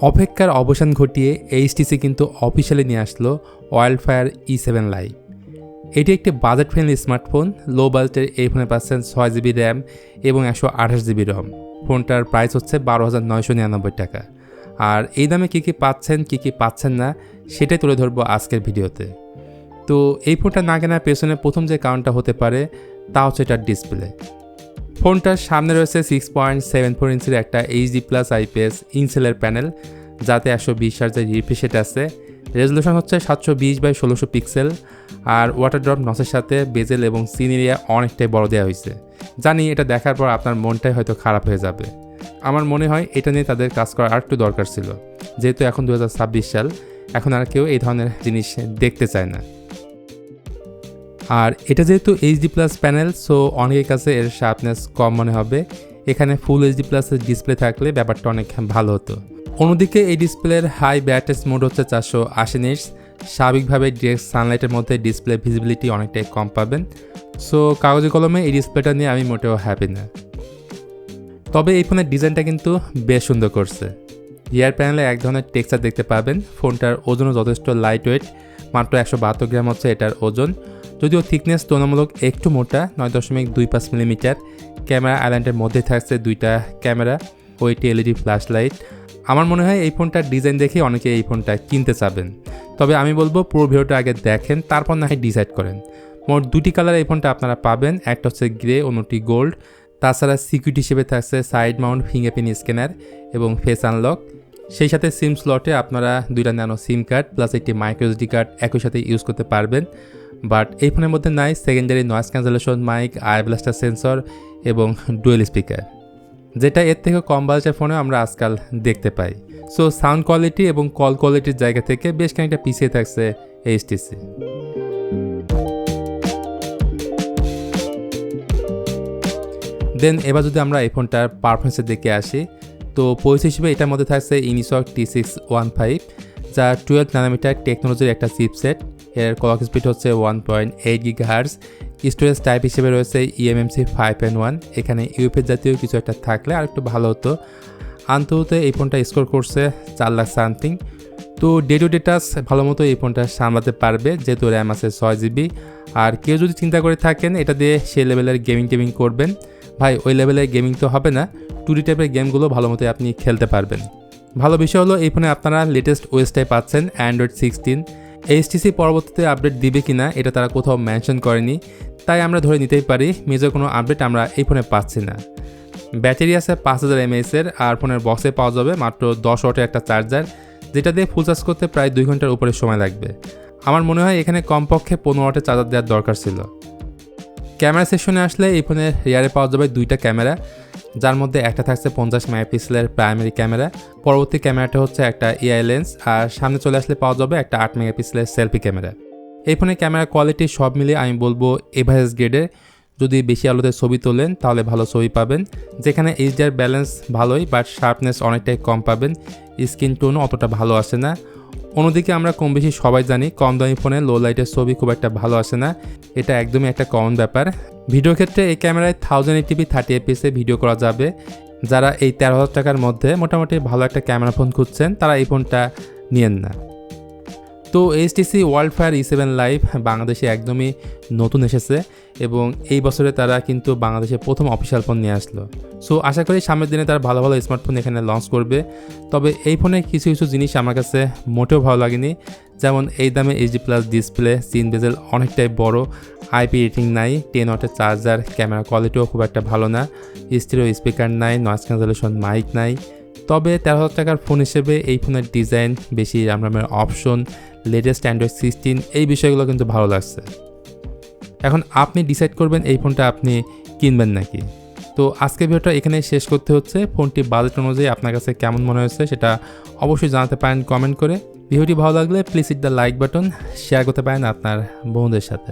অপেক্ষার অবসান ঘটিয়ে HTC কিন্তু অফিসিয়ালি নিয়ে আসলো Wildfire E7 Life। এটি একটি বাজেট ফ্রেন্ডলি স্মার্টফোন। লো বাজেটের এই ফোনে পাচ্ছেন 6GB র্যাম এবং 128GB রম। ফোনটার প্রাইস হচ্ছে 12,999 টাকা। আর এই দামে কী পাচ্ছেন না সেটাই তুলে ধরবো আজকের ভিডিওতে। তো এই ফোনটা না কেনার পেছনে প্রথম যে কারণটা হতে পারে তা হচ্ছে এটার ডিসপ্লে। ফোনটার সামনে রয়েছে 6.74 ইঞ্চির একটা HD+ IPS ইনসেলের প্যানেল, যাতে 120 হার্জের রিফ্রেশ রেট আছে। রেজলিউশন হচ্ছে 720x1600 পিক্সেল। আর ওয়াটার ড্রপ নসের সাথে বেজেল এবং সিন এরিয়া অনেকটাই বড় দেওয়া হয়েছে। জানি এটা দেখার পর আপনার মনটাই হয়তো খারাপ হয়ে যাবে। আমার মনে হয় এটা নিয়ে তাদের কাজ করা আর একটু দরকার ছিল, যেহেতু এখন 2026 সাল, এখন আর কেউ এই ধরনের জিনিস দেখতে চায় না। আর এটা যেহেতু HD+ প্যানেল, সো অনেকের কাছে এর শার্পনেস কম মনে হবে। এখানে ফুল HD+ ডিসপ্লে থাকলে ব্যাপারটা অনেক ভালো হতো। অন্যদিকে এই ডিসপ্লের হাই ব্রাইটনেস মোড হচ্ছে 480 নিটস। স্বাভাবিকভাবে ডিরেক্ট সানলাইটের মধ্যে ডিসপ্লে ভিজিবিলিটি অনেকটাই কম পাবেন। সো কাগজে কলমে এই ডিসপ্লেটা নিয়ে আমি মোটেও হ্যাপি না। তবে এই ফোনের ডিজাইনটা কিন্তু বেশ সুন্দর করছে। রিয়ার প্যানেলে এক ধরনের টেক্সচার দেখতে পাবেন। ফোনটার ওজনও যথেষ্ট লাইট ওয়েট, মাত্র 172 গ্রাম হচ্ছে এটার ওজন। যদিও থিকনেস তুলনামূলক একটু মোটা, 9.25 মিলিমিটার। ক্যামেরা আইল্যান্ডের মধ্যে থাকছে দুইটা ক্যামেরা ও একটি LED ফ্ল্যাশ লাইট। আমার মনে হয় এই ফোনটার ডিজাইন দেখে অনেকে এই ফোনটা কিনতে চাবেন। তবে আমি বলবো পুরো ভিডিওটা আগে দেখেন, তারপর না হয় ডিসাইড করেন। মোট দুটি কালার এই ফোনটা আপনারা পাবেন, একটা হচ্ছে গ্রে, অন্যটি গোল্ড। তাছাড়া সিকিউরিটি হিসেবে থাকছে সাইড মাউন্ট ফিঙ্গারপ্রিন্ট স্ক্যানার এবং ফেস আনলক। সেই সাথে সিম স্লটে আপনারা দুইটা ন্যানো সিম কার্ড প্লাস একটি মাইক্রোএসডি কার্ড একই সাথে ইউজ করতে পারবেন। বাট এই ফোনের মধ্যে নাই secondary noise cancellation mic, IR blaster sensor এবং ডুয়েল স্পিকার, যেটা এর থেকে কম বাজেটের ফোনে আমরা আজকাল দেখতে পাই। সো সাউন্ড কোয়ালিটি এবং কল কোয়ালিটির জায়গা থেকে বেশ খানিকটা পিছিয়ে থাকছে HTC। দেন এবার যদি আমরা এই ফোনটার পারফরমেন্সের দিকে আসি, তো পয়সা হিসেবে এটার মধ্যে থাকছে ইনিসক T615, যা 12 ন্যানোমিটার টেকনোলজির একটা চিপসেট। এর ক্লক স্পিড হচ্ছে 1.8 GHz। স্টোরেজ টাইপ হিসেবে রয়েছে eMMC 5.1। এখানে ইউএফএস জাতীয় কিছু একটা থাকলে আর একটু ভালো হতো। আন্তত এই ফোনটা স্কোর করছে 4 লাখ সামথিং। তো ডে টু ডে টাস্ক ভালো মতো এই ফোনটা সামলাতে পারবে, যেহেতু র্যাম আছে 6GB। আর কেউ যদি চিন্তা করে থাকেন এটা দিয়ে সেই লেভেলের গেমিং করবেন, ভাই ওই লেভেলের গেমিং তো হবে না। 2D টাইপের গেমগুলো ভালো মতো আপনি খেলতে পারবেন। ভালো বিষয় হলো এই ফোনে আপনারা লেটেস্ট ওএসটাই পাচ্ছেন Android 16। HTC পরবর্তীতে আপডেট দিবে কিনা এটা তারা কোথাও মেনশন করেনি, তাই আমরা ধরে নিতেই পারি মেজর কোনো আপডেট আমরা এই ফোনে পাচ্ছি না। ব্যাটারি আছে 5000 mAh আর ফোনের বক্সে পাওয়া যাবে মাত্র 10 ওয়াটের একটা চার্জার, যেটা দিয়ে ফুল চার্জ করতে প্রায় 2 ঘন্টার উপরে সময় লাগবে। আমার মনে হয় এখানে কমপক্ষে 15 ওয়াটের চার্জার দেওয়ার দরকার ছিল। ক্যামেরা সেকশনে আসলে এই ফোনের রিয়ারে পাওয়া যাবে দুইটা ক্যামেরা, যার মধ্যে একটা থাকছে 50 মেগাপিক্সেলের প্রাইমারি ক্যামেরা। পরবর্তী ক্যামেরাটা হচ্ছে একটা AI লেন্স। আর সামনে চলে আসলে পাওয়া যাবে একটা 8 মেগাপিক্সেলের সেলফি ক্যামেরা। এই ফোনের ক্যামেরা কোয়ালিটি সব মিলিয়ে আমি বলবো এভারেজ গ্রেডের। যদি বেশি আলোতে ছবি তোলেন তাহলে ভালো ছবি পাবেন, যেখানে HDR ব্যালেন্স ভালোই, বাট শার্পনেস অনেকটাই কম পাবেন। স্ক্রিন টোনও অতটা ভালো আসে না। অন্যদিকে আমরা কম বেশি সবাই জানি কম দামি ফোনে লো লাইটের ছবি খুব একটা ভালো আসে না, এটা একদমই একটা কমন ব্যাপার। ভিডিও ক্ষেত্রে এই ক্যামেরায় 1080p 30fps ভিডিও করা যাবে। যারা এই 13,000 টাকার মধ্যে মোটামুটি ভালো একটা ক্যামেরা ফোন খুঁজছেন তারা এই ফোনটা নিয়েন না। তো HTC Wildfire E7 Life বাংলাদেশে একদমই নতুন এসেছে এবং এই বছরে তারা কিন্তু বাংলাদেশে প্রথম অফিসিয়াল ফোন নিয়ে আসলো। সো আশা করি সামনের দিনে তারা ভালো ভালো স্মার্টফোন এখানে লঞ্চ করবে। তবে এই ফোনে কিছু জিনিস আমার কাছে মোটেও ভালো লাগেনি, যেমন এই দামে HD+ ডিসপ্লে, সিন বেজেল অনেকটাই বড়, IP রেটিং নাই, 10 ওয়াটের চার্জার, ক্যামেরা কোয়ালিটিও খুব একটা ভালো না, স্টিরিও স্পিকার নাই, নয়েজ ক্যান্সেলেশন মাইক নাই। তবে 13,000 টাকার ফোন হিসেবে এই ফোনের ডিজাইন, বেশি রামের অপশন, লেটেস্ট Android 16 এই বিষয়গুলো কিন্তু ভালো লাগছে। এখন আপনি ডিসাইড করবেন এই ফোনটা আপনি কিনবেন নাকি। তো আজকের ভিডিওটা এখানে শেষ করতে হচ্ছে। ফোনটি বাজেট অনুযায়ী আপনার কাছে কেমন মনে হয়েছে সেটা অবশ্যই জানাতে পারেন কমেন্ট করে। ভিডিওটি ভালো লাগলে please hit the like button, share করতে পারেন আপনার বন্ধুদের সাথে।